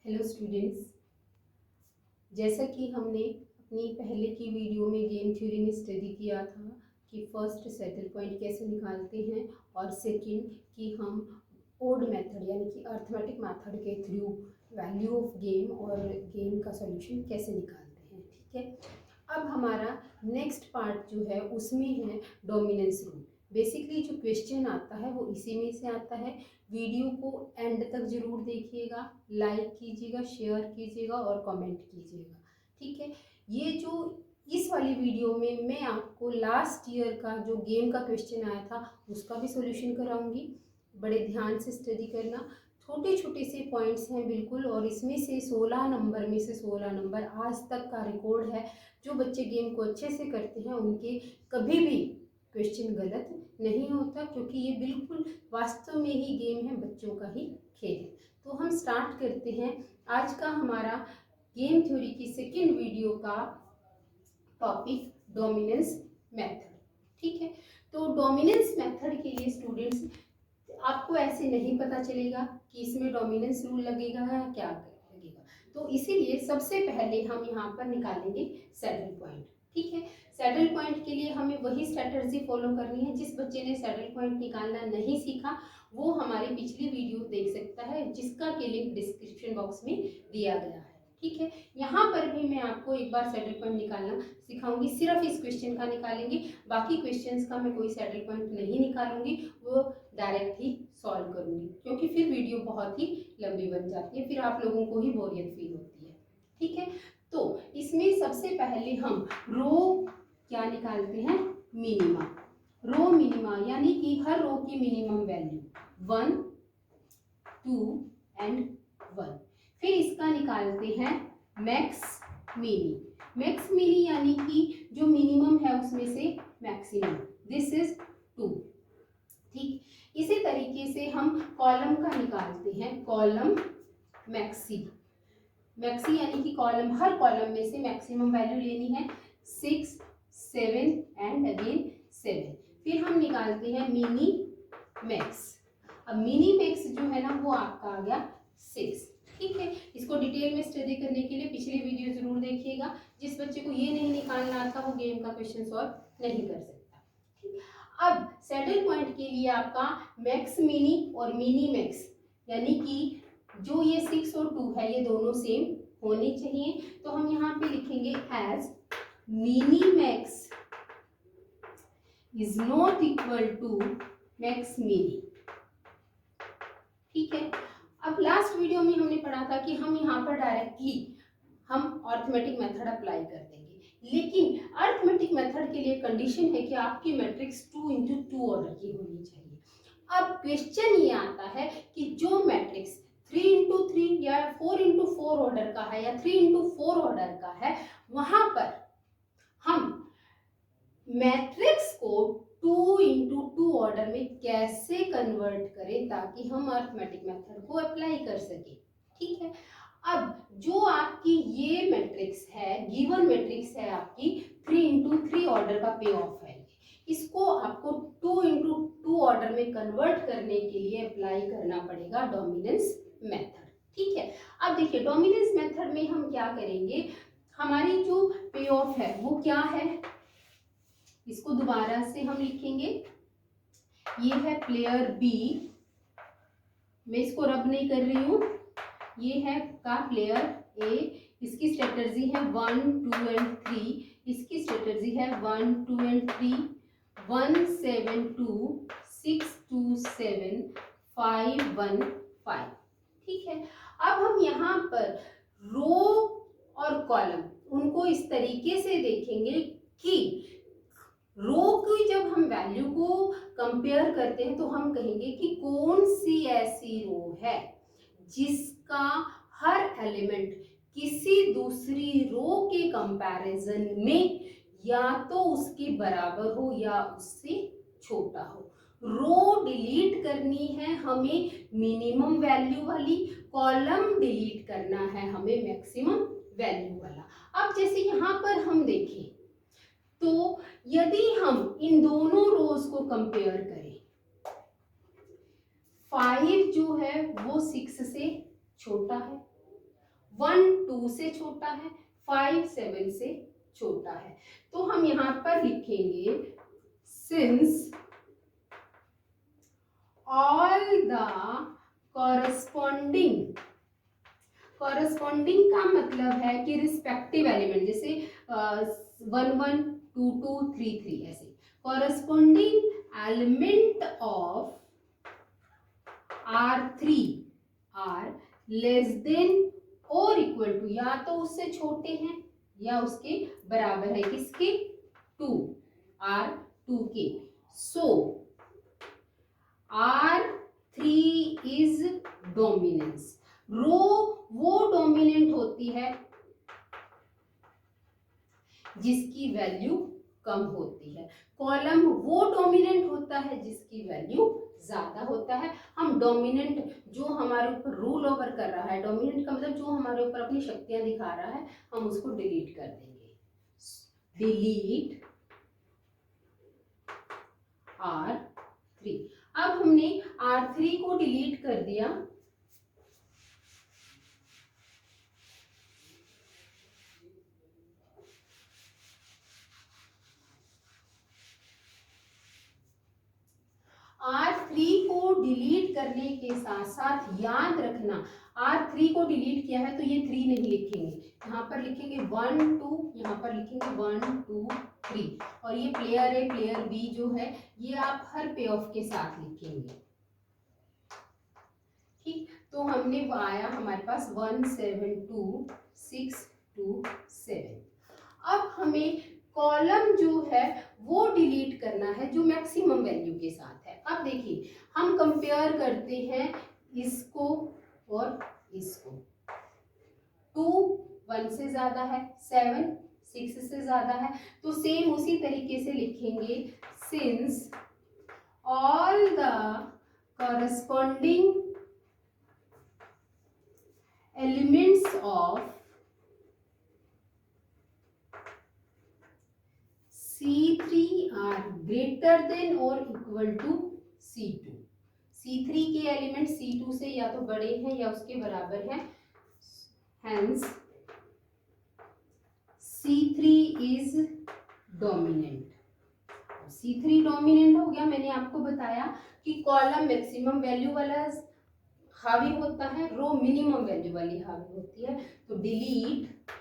Hello students, जैसा कि हमने अपनी पहले की वीडियो में गेम थ्योरी में स्टडी किया था कि फर्स्ट सेटल पॉइंट कैसे निकालते हैं और सेकंड कि हम ओड मेथड यानी कि अर्थमेटिक मेथड के थ्रू वैल्यू ऑफ गेम और गेम का सॉल्यूशन कैसे निकालते हैं। ठीक है, अब हमारा नेक्स्ट पार्ट जो है उसमें है डोमिनेंस रूल। बेसिकली जो क्वेश्चन आता है वो इसी में से आता है। वीडियो को एंड तक जरूर देखिएगा, लाइक कीजिएगा, शेयर कीजिएगा और कमेंट कीजिएगा। ठीक है, ये जो इस वाली वीडियो में मैं आपको लास्ट ईयर का जो गेम का क्वेश्चन आया था उसका भी सॉल्यूशन कराऊंगी। बड़े ध्यान से स्टडी करना, छोटे छोटे से पॉइंट्स हैं बिल्कुल, और इसमें से 16 नंबर में से 16 नंबर आज तक का रिकॉर्ड है। जो बच्चे गेम को अच्छे से करते हैं उनके कभी भी क्वेश्चन गलत नहीं होता, क्योंकि ये बिल्कुल वास्तव में ही गेम है, बच्चों का ही खेल है। तो हम स्टार्ट करते हैं आज का हमारा गेम थ्योरी की सेकेंड वीडियो का टॉपिक डोमिनेंस मेथड। ठीक है, तो डोमिनेंस मेथड के लिए स्टूडेंट्स आपको ऐसे नहीं पता चलेगा कि इसमें डोमिनेंस रूल लगेगा या क्या लगेगा। तो इसीलिए सबसे पहले हम यहाँ पर निकालेंगे सैडल पॉइंट। ठीक है, सैडल पॉइंट के लिए हमें वही स्ट्रेटजी फॉलो करनी है। जिस बच्चे ने सैडल पॉइंट निकालना नहीं सीखा वो हमारी पिछली वीडियो देख सकता है, जिसका के लिंक डिस्क्रिप्शन बॉक्स में दिया गया है। ठीक है, यहाँ पर भी मैं आपको एक बार सैडल पॉइंट निकालना सिखाऊंगी। सिर्फ इस क्वेश्चन का निकालेंगे, बाकी क्वेश्चंस का मैं कोई सैडल पॉइंट नहीं निकालूंगी, वो डायरेक्ट ही सॉल्व करूंगी, क्योंकि फिर वीडियो बहुत ही लंबी बन जाती है, फिर आप लोगों को ही बोरियत फील होती है। ठीक है, तो इसमें सबसे पहले हम रो क्या निकालते हैं, मिनिमा। रो मिनिमा यानी कि हर रो की मिनिमम वैल्यू 1, 2 एंड 1। फिर इसका निकालते हैं मैक्स मिनी। मैक्स मिनी यानी कि जो मिनिमम है उसमें से मैक्सिमम, दिस इज 2। ठीक, इसी तरीके से हम कॉलम का निकालते हैं, कॉलम मैक्सी। मैक्सी यानी कि कॉलम, हर कॉलम में से मैक्सिमम वैल्यू लेनी है 6, 7 एंड अगेन 7। फिर हम निकालते हैं मिनी मैक्स। अब मिनी मैक्स जो है ना वो आपका आ गया 6। ठीक है, इसको डिटेल में स्टडी करने के लिए पिछली वीडियो जरूर देखिएगा। जिस बच्चे को ये नहीं निकालना आता वो गेम का क्वेश्चन सॉल्व नहीं कर सकता। ठीक, अब सैडल पॉइंट के लिए आपका मैक्स मिनी और मिनी मैक्स यानी कि जो ये 6 और 2 है ये दोनों सेम होने चाहिए। तो हम यहाँ पे लिखेंगे as mini max is not equal to max mini. ठीक है, अब लास्ट वीडियो में हमने पढ़ा था कि हम यहाँ पर डायरेक्टली हम अर्थमेटिक मेथड अप्लाई कर देंगे, लेकिन अर्थमेटिक मेथड के लिए कंडीशन है कि आपकी मैट्रिक्स 2 into 2 ऑर्डर की होनी चाहिए। अब क्वेश्चन ये आता है कि जो मैट्रिक्स 3 into 3 या 4 into 4 ऑर्डर का है या 3 into 4 ऑर्डर का है, वहां पर हम मैट्रिक्स को 2 into 2 ऑर्डर में कैसे कन्वर्ट करें ताकि हम अर्थमेटिक मेथड को अप्लाई कर सके। ठीक है, अब जो आपकी ये मैट्रिक्स है, गिवन मैट्रिक्स है आपकी 3 into 3 ऑर्डर का पे ऑफ है, इसको आपको 2 into 2 ऑर्डर में कन्वर्ट करने के लिए अप्लाई करना पड़ेगा डोमिनेंस मेथड। ठीक है, अब देखिए डोमिनेंस मेथड में हम क्या करेंगे, हमारी जो पे ऑफ है वो क्या है, इसको दोबारा से हम लिखेंगे। ये है प्लेयर बी, मैं इसको रब नहीं कर रही हूं, ये है का प्लेयर ए, इसकी स्ट्रेटजी है 1, 2 एंड 3, इसकी स्ट्रेटजी है 1, 2 एंड 3, 1, 7, 2, 6, 2, 7, 5, 1, 5। ठीक है, अब हम यहाँ पर रो और कॉलम उनको इस तरीके से देखेंगे कि रो की जब हम वैल्यू को कंपेयर करते हैं तो हम कहेंगे कि कौन सी ऐसी रो है जिसका हर एलिमेंट किसी दूसरी रो के कंपैरिजन में या तो उसके बराबर हो या उससे छोटा हो। रो डिलीट करनी है हमें मिनिमम वैल्यू वाली, कॉलम डिलीट करना है हमें मैक्सिमम वैल्यू वाला। अब जैसे यहाँ पर हम देखें तो यदि हम इन दोनों रोज को कंपेयर करें, 5 जो है वो 6 से छोटा है, 1 2 से छोटा है, 5 7 से छोटा है। तो हम यहाँ पर लिखेंगे since all the corresponding, corresponding का मतलब है कि रिस्पेक्टिव एलिमेंट, जैसे 1 1 2 2 3 3 ऐसे, corresponding element of R3 are less than और इक्वल टू, या तो उससे छोटे हैं या उसके बराबर है, किसके, 2 R2 के। सो R3 इज डोमिनेंस। रो वो डोमिनेंट होती है जिसकी वैल्यू कम होती है, कॉलम वो डोमिनेंट होता है जिसकी वैल्यू ज्यादा होता है। हम डोमिनेंट जो हमारे ऊपर रूल ओवर कर रहा है, डोमिनेंट का मतलब जो हमारे ऊपर अपनी शक्तियां दिखा रहा है, हम उसको डिलीट कर देंगे। Delete R3। अब हमने R3 को डिलीट कर दिया, R3 को डिलीट करने के साथ साथ याद रखना, R3 को डिलीट किया है तो ये 3 नहीं लिखेंगे, यहाँ पर लिखेंगे 1 2, यहाँ पर लिखेंगे 1 2 3, और ये प्लेयर ए प्लेयर बी जो है ये आप हर पे ऑफ के साथ लिखेंगे। ठीक, तो हमने आया हमारे पास 1 7 2 6 2 7। अब हमें कॉलम जो है वो डिलीट करना है जो मैक्सिमम वैल्यू के साथ है। अब देखिए हम कंपेयर करते हैं इसको और इसको, 2 1 से ज्यादा है, 7 6 से ज्यादा है, तो सेम उसी तरीके से लिखेंगे since all the corresponding elements of C3 are greater than or equal to C2। C3 के एलिमेंट C2 से या तो बड़े हैं या उसके बराबर हैं, hence C3 is dominant। C3 dominant हो गया। मैंने आपको बताया कि कॉलम मैक्सिमम वैल्यू वाला हावी होता है, रो मिनिमम वैल्यू वाली हावी होती है। तो डिलीट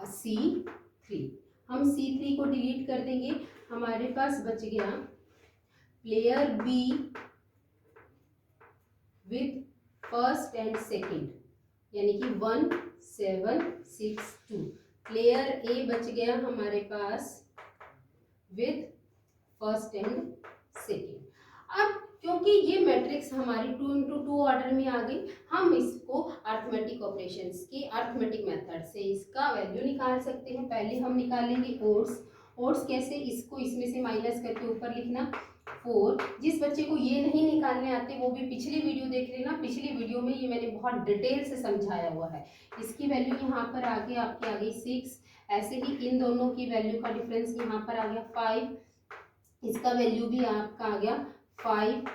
C3, हम C3 को डिलीट कर देंगे, हमारे पास बच गया player B with first and second, यानी कि 1 7 6 2। प्लेयर ए बच गया हमारे पास विथ फर्स्ट एंड सेकंड। अब क्योंकि ये मैट्रिक्स हमारी 2 into 2 ऑर्डर में आ गई, हम इसको अर्थमेटिक ऑपरेशंस की अर्थमेटिक मेथड से इसका वैल्यू निकाल सकते हैं। पहले हम निकालेंगे ओड्स। ओड्स कैसे, इसको इसमें से माइनस करके ऊपर लिखना 4। जिस बच्चे को ये नहीं निकालने आते वो भी पिछली वीडियो देख लेना, पिछली वीडियो में ये मैंने बहुत डिटेल से समझाया हुआ है। इसकी वैल्यू यहाँ पर आगे आपकी आ गई 6, ऐसे ही इन दोनों की वैल्यू का डिफरेंस यहाँ पर आ गया 5, इसका वैल्यू भी आपका आ गया 5।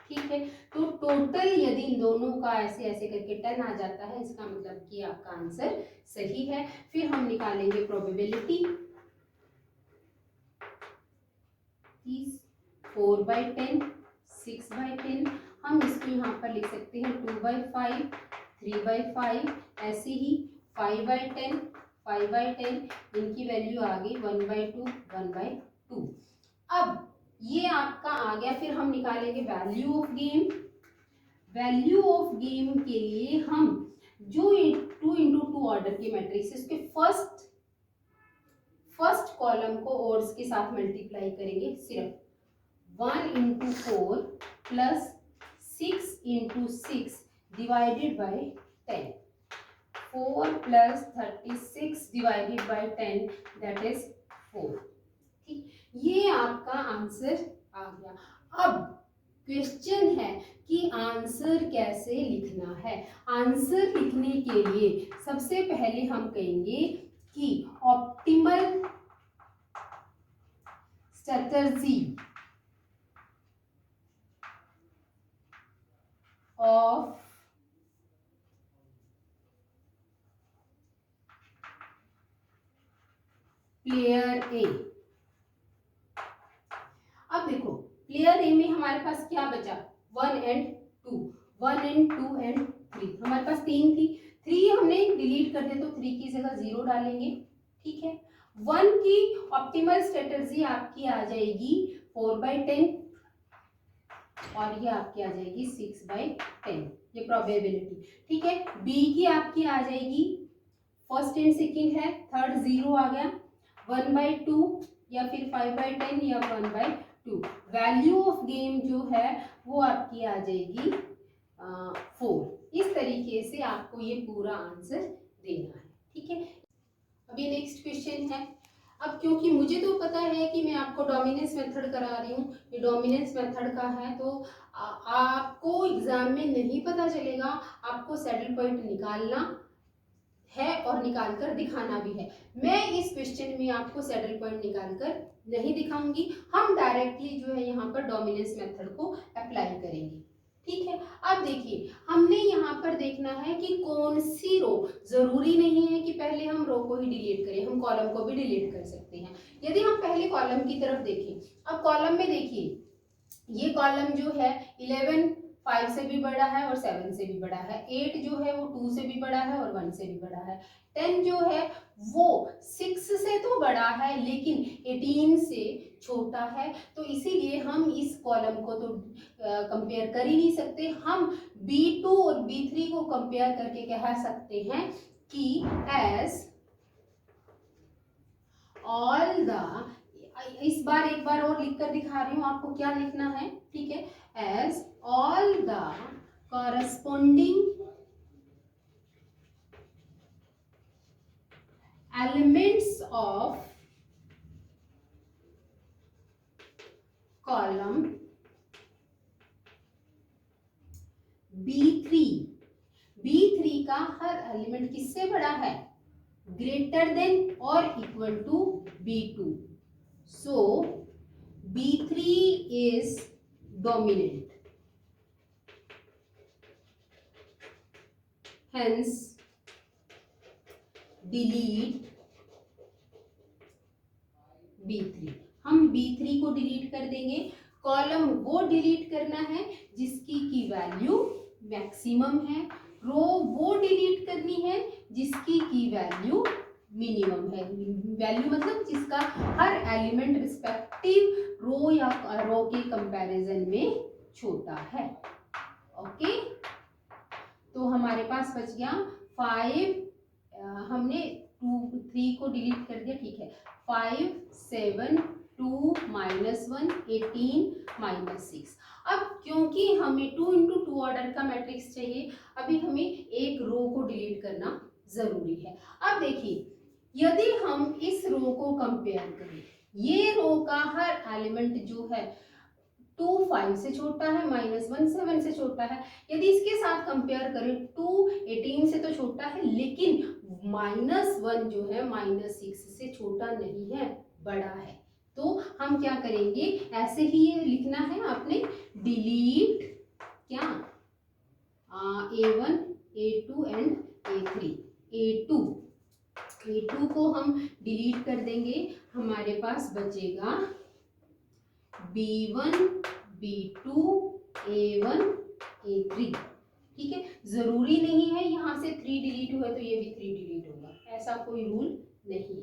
ठीक है, तो टोटल यदि इन दोनों का ऐसे ऐसे करके 10 आ जाता है, इसका मतलब कि आपका आंसर सही है। फिर हम निकालेंगे प्रोबेबिलिटी, 4/10 6/10, हम इसको यहाँ पर लिख सकते हैं 2/5 3/5, ऐसे ही 5/10 5/10, इनकी वैल्यू आ गई 1/2 1/2। अब ये आपका आ गया। फिर हम निकालेंगे value of game. Value of game के लिए हम जो 2 into 2 ऑर्डर के मैट्रिक्स के फर्स्ट कॉलम को ओड्स के साथ मल्टीप्लाई करेंगे, सिर्फ 1 into 4 plus 6 into 6 divided by 10, 4 plus 36 divided by 10 that is 4। ठीक, ये आपका आंसर आ गया। अब क्वेश्चन है कि आंसर कैसे लिखना है। आंसर लिखने के लिए सबसे पहले हम कहेंगे कि ऑप्टिमल स्ट्रेटजी ऑफ प्लेयर ए। अब देखो प्लेयर ए में हमारे पास क्या बचा, 1 एंड 2, 1 एंड 2 एंड 3, हमारे पास 3 थी, 3 हमने डिलीट कर दिया तो 3 की जगह 0 डालेंगे, ठीक है। 1 की ऑप्टिमल स्ट्रेटजी आपकी आ जाएगी 4/10 और ये आपकी आ जाएगी 6/10, ये प्रोबेबिलिटी, ठीक है। बी की आपकी आ जाएगी, फर्स्ट एंड सेकेंड है, थर्ड 0 आ गया, 1/2 या फिर 5/10 या 1/2। वैल्यू ऑफ गेम जो है वो आपकी आ जाएगी 4। इस तरीके से आपको ये पूरा आंसर देना है, ठीक है। अभी नेक्स्ट क्वेश्चन है। अब क्योंकि मुझे तो पता है कि मैं आपको डोमिनेंस मेथड करा रही हूँ, ये डोमिनेंस मेथड का है, तो आपको एग्जाम में नहीं पता चलेगा, आपको सैडल पॉइंट निकालना है और निकाल कर दिखाना भी है। मैं इस क्वेश्चन में आपको सैडल पॉइंट निकाल कर नहीं दिखाऊंगी, हम डायरेक्टली जो है यहाँ पर डोमिनेंस मेथड को अप्लाई करेंगे, ठीक है। अब देखिए हमने यहाँ पर देखना है कि कौन सी रो, जरूरी नहीं है कि पहले हम रो को ही डिलीट करें, हम कॉलम को भी डिलीट कर सकते हैं। यदि हम पहले कॉलम की तरफ देखें, अब कॉलम में देखिए ये कॉलम जो है 11 5 से भी बड़ा है और 7 से भी बड़ा है, 8 जो है वो 2 से भी बड़ा है और 1 से भी बड़ा है, 10 जो है वो 6 से तो बड़ा है लेकिन 18 से छोटा है, तो इसीलिए हम इस कॉलम को तो कंपेयर कर ही नहीं सकते। हम B2 और B3 को कंपेयर करके कह सकते हैं कि एज ऑल द, इस बार एक बार और लिख कर दिखा रही हूँ आपको क्या लिखना है, ठीक है, as all the corresponding elements of column B3, B3 का हर एलिमेंट किससे बड़ा है, ग्रेटर देन और equal to B2, so B3 is dominant, hence delete B3। हम B3 को डिलीट कर देंगे, कॉलम वो डिलीट करना है जिसकी की वैल्यू मैक्सिमम है, रो वो डिलीट करनी है जिसकी की वैल्यू मिनिमम है, वैल्यू मतलब जिसका हर एलिमेंट रिस्पेक्टिव रो या रो के कंपैरिजन में छोटा है, ओके। तो हमारे पास बच गया 5, हमने 2 3 को डिलीट कर दिया, ठीक है, 5 7 2 -1 18 -6। अब क्योंकि हमें 2 × 2 ऑर्डर का मैट्रिक्स चाहिए, अभी हमें एक रो को डिलीट करना जरूरी है। अब देखिए यदि हम इस रो को कंपेयर करें, ये रो का हर एलिमेंट जो है 2 5 से छोटा है, -1 7 से छोटा है, यदि इसके साथ कंपेयर करें 2 18 से तो छोटा है लेकिन -1 जो है -6 से छोटा नहीं है, बड़ा है, तो हम क्या करेंगे, ऐसे ही ये लिखना है आपने, डिलीट क्या A1 A2 and A3, A2 को हम डिलीट कर देंगे, हमारे पास बचेगा B1 B2 A1 A3, ठीक है। जरूरी नहीं है यहाँ से 3 डिलीट हुआ तो ये भी 3 डिलीट होगा, ऐसा कोई रूल नहीं है।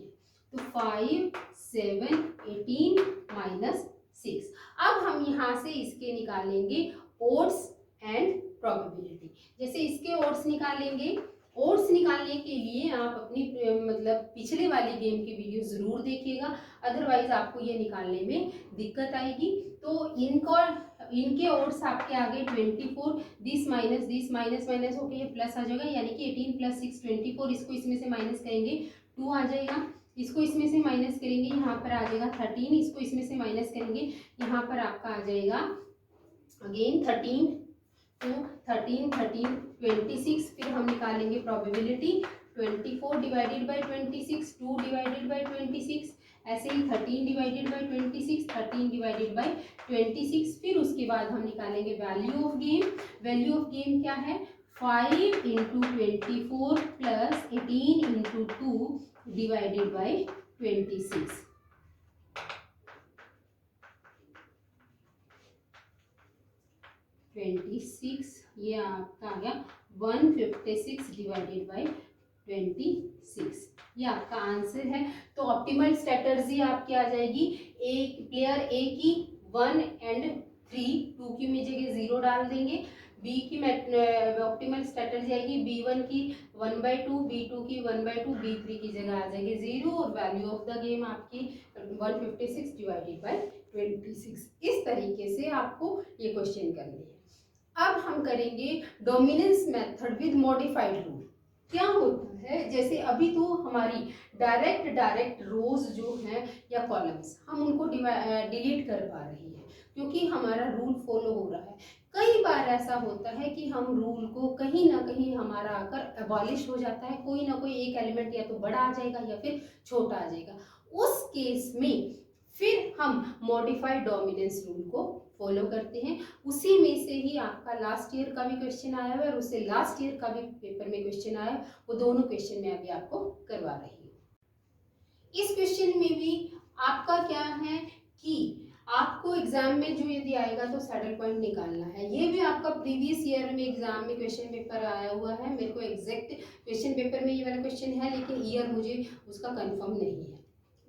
तो 5 7 18 -6। अब हम यहाँ से इसके निकालेंगे ओड्स एंड प्रोबेबिलिटी। जैसे इसके ओड्स निकालेंगे, ओड्स निकालने के लिए आप अपनी मतलब पिछले वाली गेम की वीडियो ज़रूर देखिएगा, अदरवाइज आपको ये निकालने में दिक्कत आएगी। तो इनके ओड्स आपके आगे 24, दिस माइनस होके ये प्लस आ जाएगा, यानी कि 18 + 6 24, इसको इसमें से माइनस करेंगे 2 आ जाएगा, इसको इसमें से माइनस करेंगे यहाँ पर आ जाएगा 13, इसको इसमें से माइनस करेंगे यहाँ पर आपका आ जाएगा अगेन 13, तो 13 13 26। फिर हम निकालेंगे probability, 24 divided by 26, 2 divided by 26, ऐसे ही 13 डिवाइडेड बाय 26, 13 डिवाइडेड बाय 26। फिर उसके बाद हम निकालेंगे value of game. Value of game क्या है, 5 × 24 + 18 × 2 डिवाइडेड बाय 26। ये आपका आ गया 156 डिवाइडेड बाई 26, ये आपका आंसर है। तो ऑप्टिमल स्ट्रेटर्जी आपकी आ जाएगी, ए प्लेयर ए की 1 एंड 3, 2 की में जगह 0 डाल देंगे। बी की ऑप्टिमल स्ट्रेटर्जी आएगी B1 की 1/2, B2 की 1/2, B3 की जगह आ जाएगी 0 और वैल्यू ऑफ द गेम आपकी 156 डिवाइडेड बाई 26। इस तरीके से आपको ये क्वेश्चन करने हैं। अब हम करेंगे dominance method with modified rule. क्या होता है, जैसे अभी तो हमारी डायरेक्ट रोज जो हैं या कॉलम्स हम उनको डिलीट कर पा रहे हैं क्योंकि हमारा रूल फॉलो हो रहा है। कई बार ऐसा होता है कि हम रूल को कहीं ना कहीं हमारा आकर अबॉलिश हो जाता है, कोई ना कोई एक एलिमेंट या तो बड़ा आ जाएगा या फिर छोटा आ जाएगा। उस केस में फिर हम मॉडिफाइड डोमिनेंस रूल को फॉलो करते हैं। उसी में से ही आपका लास्ट ईयर का भी क्वेश्चन आया है और उससे लास्ट ईयर का भी पेपर में क्वेश्चन आया, वो दोनों क्वेश्चन मैं अभी आपको करवा रही हूँ। इस क्वेश्चन में भी आपका क्या है कि आपको एग्जाम में जो यदि आएगा तो सैडल पॉइंट निकालना है। ये भी आपका प्रीवियस ईयर में एग्जाम में क्वेश्चन पेपर आया हुआ है। मेरे को एग्जैक्ट क्वेश्चन पेपर में ये वाला क्वेश्चन है, लेकिन ईयर मुझे उसका कंफर्म नहीं है,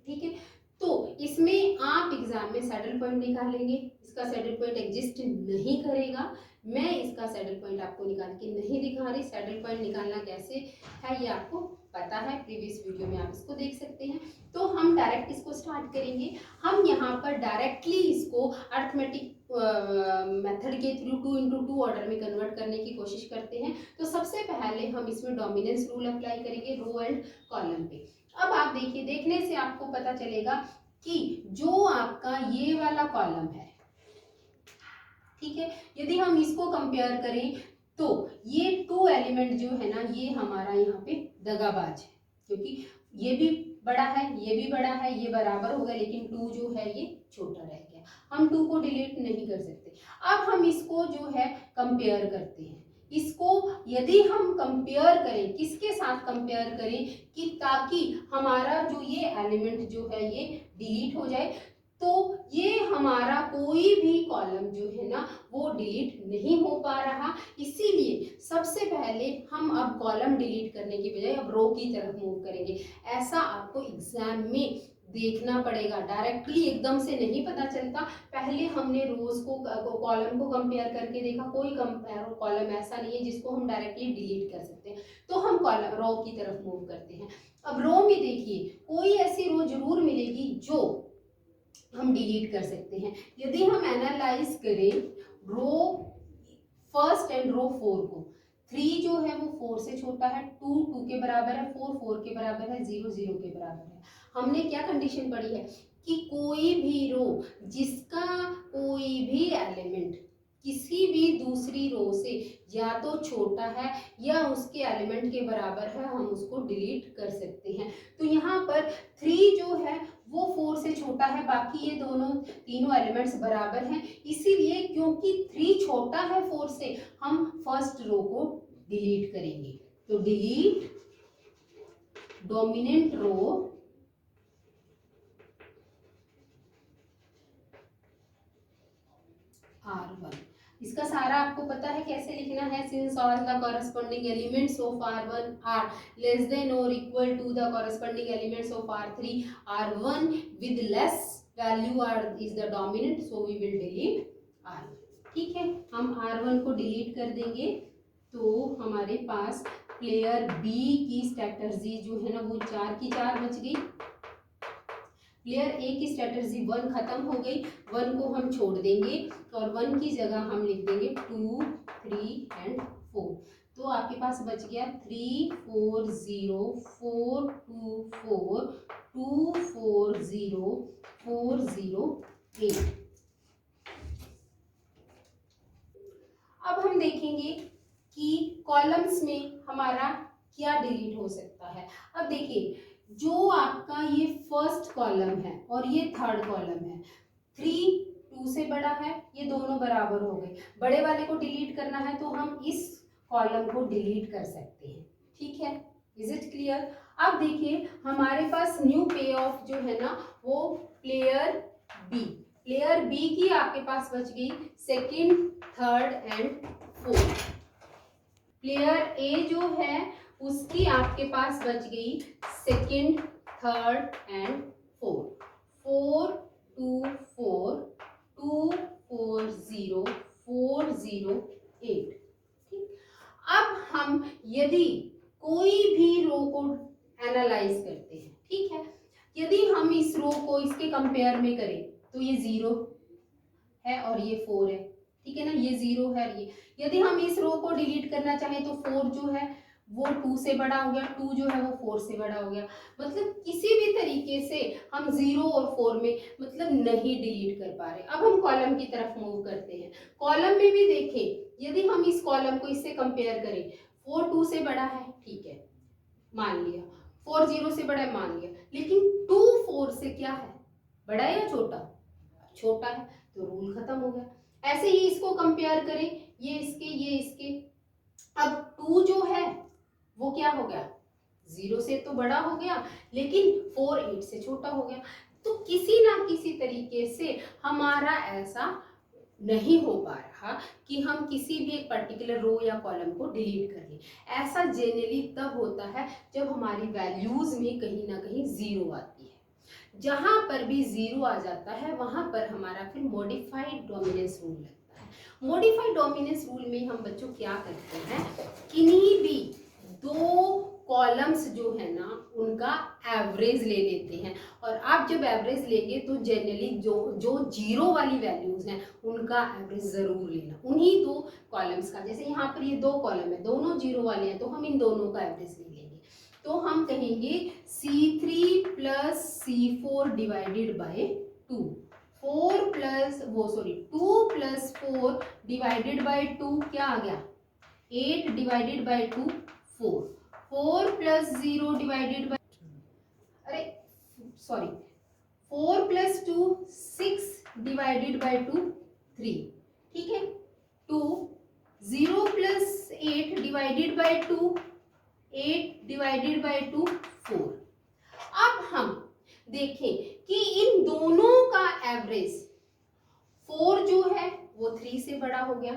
ठीक है। तो इसमें आप एग्जाम में सैडल पॉइंट निकालेंगे। इसका सैडल पॉइंट एग्जिस्ट नहीं करेगा, मैं इसका सैडल पॉइंट आपको निकाल के नहीं दिखा रही। सैडल पॉइंट निकालना कैसे है ये आपको पता है, प्रीवियस वीडियो में आप इसको देख सकते हैं। तो हम डायरेक्ट इसको स्टार्ट करेंगे। हम यहाँ पर डायरेक्टली इसको अर्थमेटिक मेथड के थ्रू 2 into 2 ऑर्डर में कन्वर्ट करने की कोशिश करते हैं। तो सबसे पहले हम इसमें डोमिनेंस रूल अप्लाई करेंगे रो एंड कॉलम पे। अब आप देखिए, देखने से आपको पता चलेगा कि जो आपका ये वाला कॉलम है, ठीक है, यदि हम इसको कंपेयर करें तो ये 2 एलिमेंट जो है ना, ये हमारा यहाँ पे दगाबाज है क्योंकि ये भी बड़ा है, ये भी बड़ा है, ये बराबर हो गया, लेकिन 2 जो है ये छोटा रह गया। हम 2 को डिलीट नहीं कर सकते। अब हम इसको जो है कंपेयर करते हैं। इसको यदि हम कंपेयर करें, किसके साथ कंपेयर करें कि ताकि हमारा जो ये एलिमेंट जो है ये डिलीट हो जाए, तो ये हमारा कोई भी कॉलम जो है ना वो डिलीट नहीं हो पा रहा। इसीलिए सबसे पहले हम अब कॉलम डिलीट करने की बजाय अब रो की तरफ मूव करेंगे। ऐसा आपको एग्जाम में देखना पड़ेगा, डायरेक्टली एकदम से नहीं पता चलता। पहले हमने रोज को कॉलम को कंपेयर करके देखा, कोई कॉलम ऐसा नहीं है जिसको हम डायरेक्टली डिलीट कर सकते हैं, तो हम कॉलम रो की तरफ मूव करते हैं। अब रो में देखिए, कोई ऐसी रो जरूर मिलेगी जो हम डिलीट कर सकते हैं। यदि हम एनालाइज करें रो फर्स्ट एंड रो 4 को, 3 जो है वो 4 से छोटा है, 2 2 के बराबर है, 4 4 के बराबर है, 0 0 के बराबर है। हमने क्या कंडीशन पढ़ी है कि कोई भी रो जिसका कोई भी एलिमेंट किसी भी दूसरी रो से या तो छोटा है या उसके एलिमेंट के बराबर है, हम उसको डिलीट कर सकते हैं। तो यहाँ पर 3 जो है वो 4 से छोटा है, बाकी ये तीनों एलिमेंट्स बराबर हैं। इसीलिए क्योंकि 3 छोटा है 4 से, हम फर्स्ट रो को डिलीट करेंगे। तो डिलीट डोमिनेंट रो R1। इसका सारा आपको पता है कैसे लिखना है। Since all the corresponding elements of R1 are less than और equal to the corresponding elements of R3, R1 with less value are is the dominant, so we will delete R1। ठीक है, हम R1 को delete कर देंगे तो हमारे पास player B की स्ट्रैटेजी जो है ना वो 4 की 4 बच गई। प्लेयर ए की स्ट्रेटजी 1 खत्म हो गई, 1 को हम छोड़ देंगे और 1 की जगह हम लिख देंगे 2 3 एंड 4। तो आपके पास बच गया 3 4 0 4 2 4 2 4 0 4 0 8। अब हम देखेंगे कि कॉलम्स में हमारा क्या डिलीट हो सकता है। अब देखिए, जो आपका ये फर्स्ट कॉलम है और ये थर्ड कॉलम है, 3 2 से बड़ा है, ये दोनों बराबर हो गए। बड़े वाले को डिलीट करना है तो हम इस कॉलम को डिलीट कर सकते हैं, ठीक है। Is it clear? अब देखिए हमारे पास न्यू पे ऑफ जो है ना वो प्लेयर बी, प्लेयर बी की आपके पास बच गई second, third and fourth. Player ए जो है उसकी आपके पास बच गई सेकंड, थर्ड एंड फोर्थ। 4 2 4 2 4 0 4 0 8। ठीक, अब हम यदि कोई भी रो को एनालाइज करते हैं, ठीक है, यदि हम इस रो को इसके कंपेयर में करें तो ये 0 है और ये 4 है, ठीक है ना, ये 0 है ये। यदि हम इस रो को डिलीट करना चाहें तो 4 जो है वो 2 से बड़ा हो गया, 2 जो है वो 4 से बड़ा हो गया। मतलब किसी भी तरीके से हम 0 और 4 में मतलब नहीं डिलीट कर पा रहे। अब हम कॉलम की तरफ मूव करते हैं। कॉलम में भी देखें, यदि हम इस कॉलम को इससे कंपेयर करें, 4 2 से बड़ा है, ठीक है, मान लिया, 4 0 से बड़ा है, मान लिया, लेकिन 2 4 से क्या है, बड़ा है या छोटा? छोटा है, तो रूल खत्म हो गया। ऐसे ही इसको कंपेयर करें, ये इसके, अब 2 जो है वो क्या हो गया, 0 से तो बड़ा हो गया, लेकिन 4 8 से छोटा हो गया। तो किसी ना किसी तरीके से हमारा ऐसा नहीं हो पा रहा कि हम किसी भी एक पर्टिकुलर रो या कॉलम को डिलीट कर लें। ऐसा जनरली तब होता है जब हमारी वैल्यूज में कहीं ना कहीं 0 आती है। जहां पर भी 0 आ जाता है वहां पर हमारा फिर मॉडिफाइड डोमिनेंस रूल लगता है। मॉडिफाइड डोमिनेंस रूल में हम बच्चों क्या करते हैं, किन्हीं भी दो कॉलम्स जो है ना उनका एवरेज ले लेते हैं, और आप जब एवरेज लेंगे तो जनरली जो जो 0 वाली वैल्यूज हैं उनका एवरेज जरूर लेना उन्हीं दो कॉलम्स का। जैसे यहाँ पर ये 2 कॉलम है, दोनों 0 वाले हैं, तो हम इन दोनों का एवरेज ले लेंगे। तो हम कहेंगे C3 plus C4 divided by 2, 4 plus 2 plus 4 divided by 2 क्या आ गया, 8 divided by 2 4, 4 plus 0 divided by, अरे सॉरी, 4 प्लस 2 6 डिवाइडेड बाय 2 3, ठीक है, 2 0 plus 8 divided by 2 8 divided by 2 4। अब हम देखें कि इन दोनों का एवरेज 4 जो है वो 3 से बड़ा हो गया,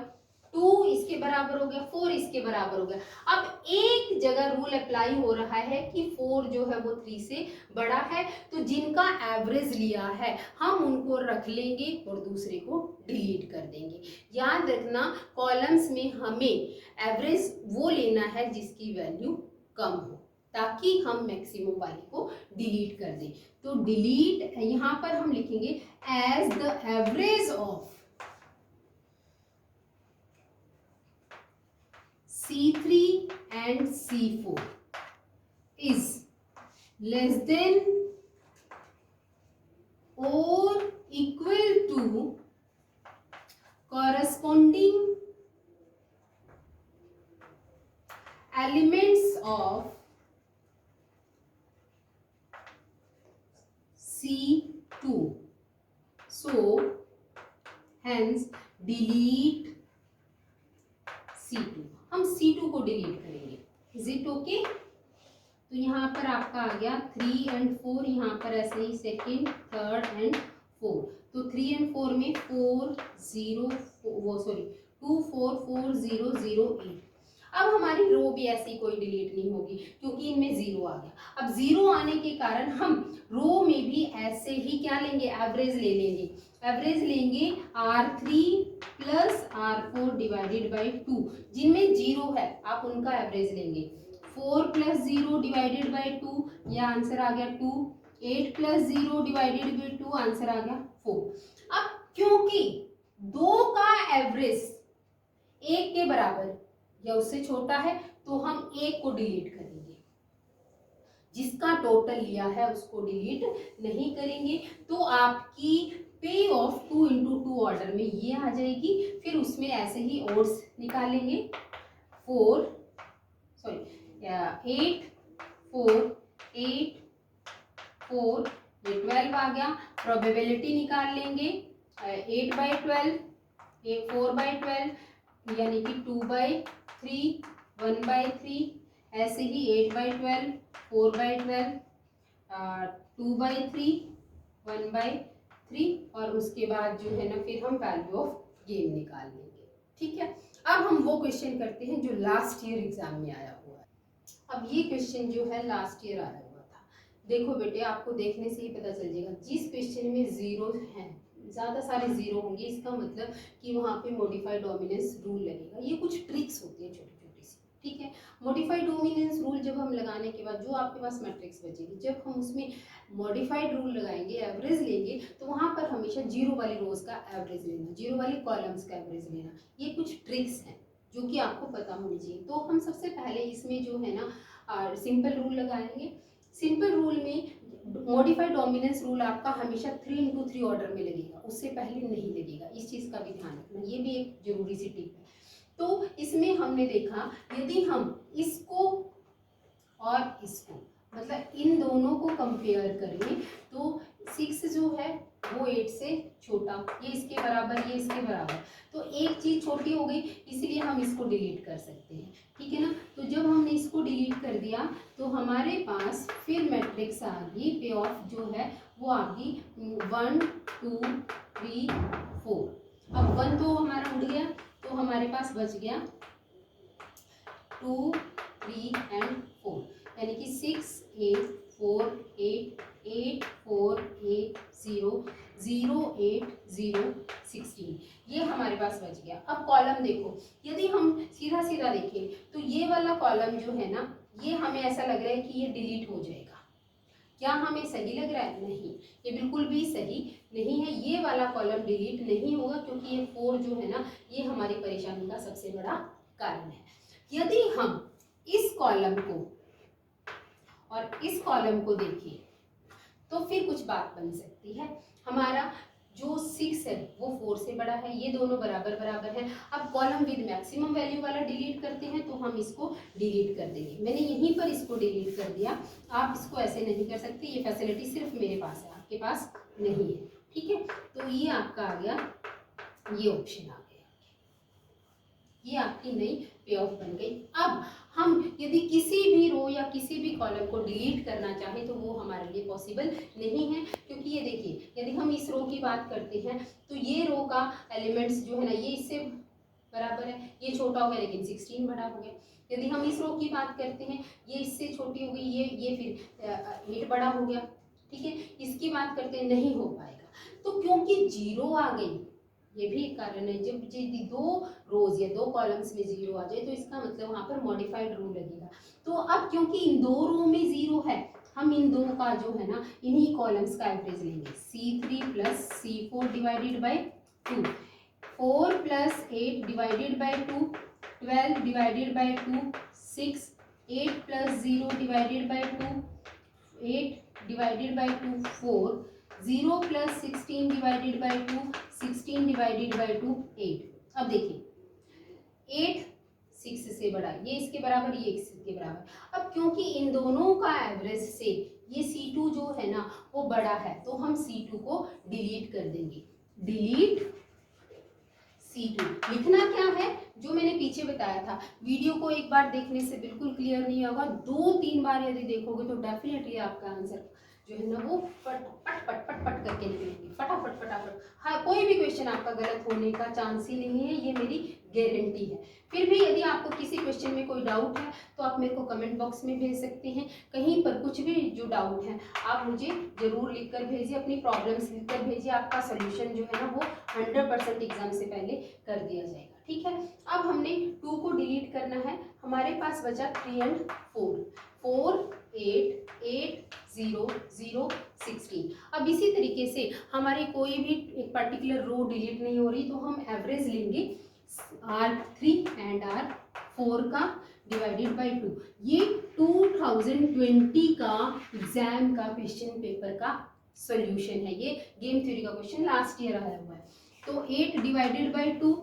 2 इसके बराबर हो गया, 4 इसके बराबर हो गया। अब एक जगह रूल अप्लाई हो रहा है कि 4 जो है वो 3 से बड़ा है, तो जिनका एवरेज लिया है हम उनको रख लेंगे और दूसरे को डिलीट कर देंगे। याद रखना कॉलम्स में हमें एवरेज वो लेना है जिसकी वैल्यू कम हो, ताकि हम मैक्सिमम वाले को डिलीट कर दें। तो डिलीट यहाँ पर हम लिखेंगे as the average of C3 and C4 is less than or equal to corresponding elements of C2. So hence delete C2, हम C2 को डिलीट करेंगे। Is it okay? तो यहाँ पर आपका आ गया 3 and 4, यहाँ पर ऐसे ही सेकेंड, थर्ड एंड 4। तो 3 and 4 में 4 0 2 4 4 0 0 8। अब हमारी रो भी ऐसी कोई डिलीट नहीं होगी क्योंकि इनमें 0 आ गया। अब 0 आने के कारण हम रो में भी ऐसे ही क्या लेंगे, एवरेज ले लेंगे। एवरेज लेंगे R3 plus R4 divided by 2, जिनमें 0 है आप उनका एवरेज लेंगे। 4 प्लस 0 डिवाइडेड बाई 2, यह आंसर आ गया 2। 8 प्लस 0 डिवाइडेड बाई 2, आंसर आ गया 4। अब क्योंकि 2 का एवरेज 1 के बराबर या उससे छोटा है तो हम 1 को डिलीट करेंगे, जिसका टोटल लिया है उसको डिलीट नहीं करेंगे। तो आपकी पे ऑफ 2 into 2 ऑर्डर में ये आ जाएगी। फिर उसमें ऐसे ही ओड्स निकालेंगे, 8 4 8 4, ये 12 आ गया। प्रोबेबिलिटी निकाल लेंगे, 8/12 4/12 यानी कि 2/3 1/3 ऐसे ही 8/12, 4/12, 2/3, 1/3 और उसके बाद जो है ना फिर हम वैल्यू ऑफ गेन निकाल लेंगे। ठीक है, अब हम वो क्वेश्चन करते हैं जो लास्ट ईयर एग्जाम में आया हुआ है। अब ये क्वेश्चन जो है लास्ट ईयर आया हुआ था। देखो बेटे, आपको देखने से ही पता चल जाएगा, जिस क्वेश्चन में जीरो है, ज़्यादा सारे जीरो होंगे, इसका मतलब कि वहाँ पे मॉडिफाइड डोमिनेंस रूल लगेगा। ये कुछ ट्रिक्स होती है छोटी छोटी सी। ठीक है, मॉडिफाइड डोमिनेंस रूल जब हम लगाने के बाद जो आपके पास मैट्रिक्स बचेगी, जब हम उसमें मॉडिफाइड रूल लगाएंगे, एवरेज लेंगे, तो वहाँ पर हमेशा जीरो वाली रोज का एवरेज लेना, जीरो वाली कॉलम्स का एवरेज लेना। ये कुछ ट्रिक्स हैं जो कि आपको पता होनी चाहिए। तो हम सबसे पहले इसमें जो है ना सिंपल रूल लगाएंगे। सिंपल रूल में मॉडिफाइड डोमिनेंस रूल आपका हमेशा 3x3 ऑर्डर में लगेगा, उससे पहले नहीं लगेगा। इस चीज़ का भी ध्यान रखना, ये भी एक जरूरी सी टिप है। तो इसमें हमने देखा, यदि हम इसको और इसको मतलब इन दोनों को कंपेयर करें तो 6 जो है वो 8 से छोटा, ये इसके बराबर, ये इसके बराबर, तो एक चीज़ छोटी हो गई, इसलिए हम इसको डिलीट कर सकते हैं। ठीक है ना, तो जब हमने इसको डिलीट कर दिया तो हमारे पास फिर मैट्रिक्स आ गई, पे ऑफ जो है वो आ गई 1 2 3 4। अब 1 तो हमारा उड़ गया, तो हमारे पास बच गया 2 3 एंड 4, यानी कि 6 8 4 8 8 4 8 0 0 8 0 16, ये हमारे पास बच गया। अब कॉलम देखो, यदि हम सीधा सीधा देखें तो ये वाला कॉलम जो है ना, ये हमें ऐसा लग रहा है कि ये डिलीट हो जाएगा। क्या हमें सही लग रहा है? नहीं, ये बिल्कुल भी सही नहीं है। ये वाला कॉलम डिलीट नहीं होगा क्योंकि ये 4 जो है ना, ये हमारी परेशानी का सबसे बड़ा कारण है। यदि हम इस कॉलम को और इस कॉलम को देखें तो फिर कुछ बात बन सकती है। हमारा जो 6 है वो 4 से बड़ा है, ये दोनों बराबर बराबर है। अब कॉलम विद मैक्सिमम वैल्यू वाला डिलीट करते हैं तो हम इसको डिलीट कर देंगे। मैंने यहीं पर इसको डिलीट कर दिया, आप इसको ऐसे नहीं कर सकते, ये फैसिलिटी सिर्फ मेरे पास है, आपके पास नहीं है। ठीक है, तो ये आपका आ गया, ये ऑप्शन आ गया, ये आपकी नई पे ऑफ बन गई। अब हम यदि किसी भी रो या किसी भी कॉलम को डिलीट करना चाहें तो वो हमारे लिए पॉसिबल नहीं है, क्योंकि ये देखिए, यदि हम इस रो की बात करते हैं तो ये रो का एलिमेंट्स जो है ना, ये इससे बराबर है, ये छोटा हो गया लेकिन 16 बड़ा हो गया। यदि हम इस रो की बात करते हैं, ये इससे छोटी हो गई, ये फिर 8 बड़ा हो गया। ठीक है, इसकी बात करते हैं, नहीं हो पाएगा। तो क्योंकि जीरो आ गई, ये भी एक कारण है। जब यदि 2 रोज या 2 कॉलम्स में जीरो आ जाए तो इसका मतलब वहां पर मॉडिफाइड रूल लगेगा। तो अब क्योंकि इन 2 रो में जीरो है, हम इन दो का जो है ना, इन्हीं कॉलम्स का एवरेज लेंगे। C3 plus C4 divided by 2, 4 plus 8 divided by 2, 12 divided by 2 6, 8 plus 0 divided by 2, 8 divided by 2 4, 0 plus 16 divided by 2, 16 divided by 2 8। अब देखिए 8 6 से बड़ा, ये इसके बराबर, ये इसके बराबर। अब क्योंकि इन दोनों का एवरेज से ये C2 जो है ना वो बड़ा है, तो हम C2 को डिलीट कर देंगे। डिलीट C2 लिखना क्या है, जो मैंने पीछे बताया था। वीडियो को एक बार देखने से बिल्कुल क्लियर नहीं होगा, 2-3 बार यदि देखोगे तो डेफिनेटली आपका आंसर जो है ना वो पट पट पट पट पट करके निकलेंगे, फटाफट फटाफट। हाँ, कोई भी क्वेश्चन आपका गलत होने का चांस ही नहीं है, ये मेरी गारंटी है। फिर भी यदि आपको किसी क्वेश्चन में कोई डाउट है तो आप मेरे को कमेंट बॉक्स में भेज सकते हैं। कहीं पर कुछ भी जो डाउट है आप मुझे ज़रूर लिख कर भेजिए, अपनी प्रॉब्लम्स लिख कर भेजिए। आपका सोल्यूशन जो है ना वो 100% एग्जाम से पहले कर दिया जाएगा। ठीक है, अब हमने 2 को डिलीट करना है, हमारे पास बचा 3 एंड 4, 4 8 8 0 0 16। अब इसी तरीके से हमारी कोई भी एक पर्टिकुलर रो डिलीट नहीं हो रही, तो हम एवरेज लेंगे R3 एंड R4 का डिवाइडेड बाई 2। ये 2020 का एग्जाम का क्वेश्चन पेपर का सॉल्यूशन है, ये गेम थ्योरी का क्वेश्चन लास्ट ईयर आया हुआ है। तो 8 डिवाइडेड बाई 2,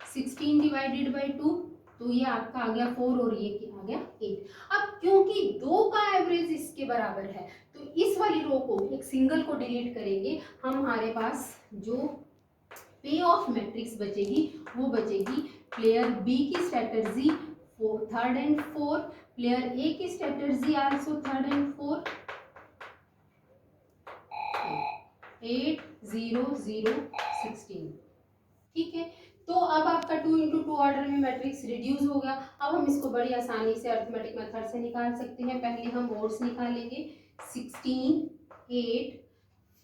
16 डिवाइडेड बाई 2, तो ये आपका आ गया 4 और ये आ गया 8। अब क्योंकि 2 का एवरेज इसके बराबर है तो इस वाली रो को, एक सिंगल को डिलीट करेंगे, हमारे पास जो पे ऑफ मैट्रिक्स बचेगी वो बचेगी प्लेयर बी की strategy third and four, player A की strategy also third and four, 8 0 0 16। ठीक है, तो अब आपका 2 इंटू 2 ऑर्डर में मैट्रिक्स रिड्यूस हो गया। अब हम इसको बड़ी आसानी से अर्थमेटिक मेथड से निकाल सकते हैं। पहले हम ओड्स निकालेंगे, 16 8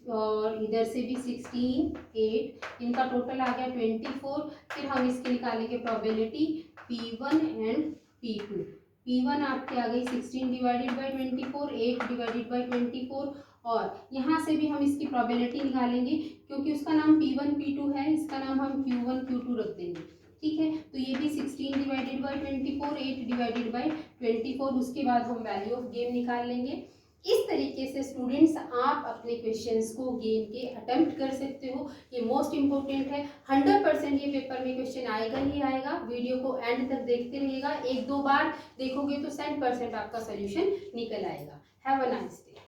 और इधर से भी 16 8, इनका टोटल आ गया 24। फिर हम इसकी निकालेंगे probability P1 and P2। P1 आपकी आ गई 16 डिवाइडेड बाई 24, 8 डिवाइडेड बाई 24, और यहाँ से भी हम इसकी प्रोबेबिलिटी निकालेंगे क्योंकि उसका नाम P1 P2 है, इसका नाम हम Q1 Q2 रख देंगे। ठीक है, तो ये भी 16 डिवाइडेड बाई 24, 8 डिवाइडेड बाई 24, उसके बाद हम वैल्यू ऑफ गेम निकाल लेंगे। इस तरीके से स्टूडेंट्स आप अपने क्वेश्चंस को गेम के अटेम्प्ट कर सकते हो। ये मोस्ट इंपॉर्टेंट है, 100% ये पेपर में क्वेश्चन आएगा ही आएगा। वीडियो को एंड तक देखते रहिएगा, एक दो बार देखोगे तो 100% आपका सोल्यूशन निकल आएगा। Have a nice day.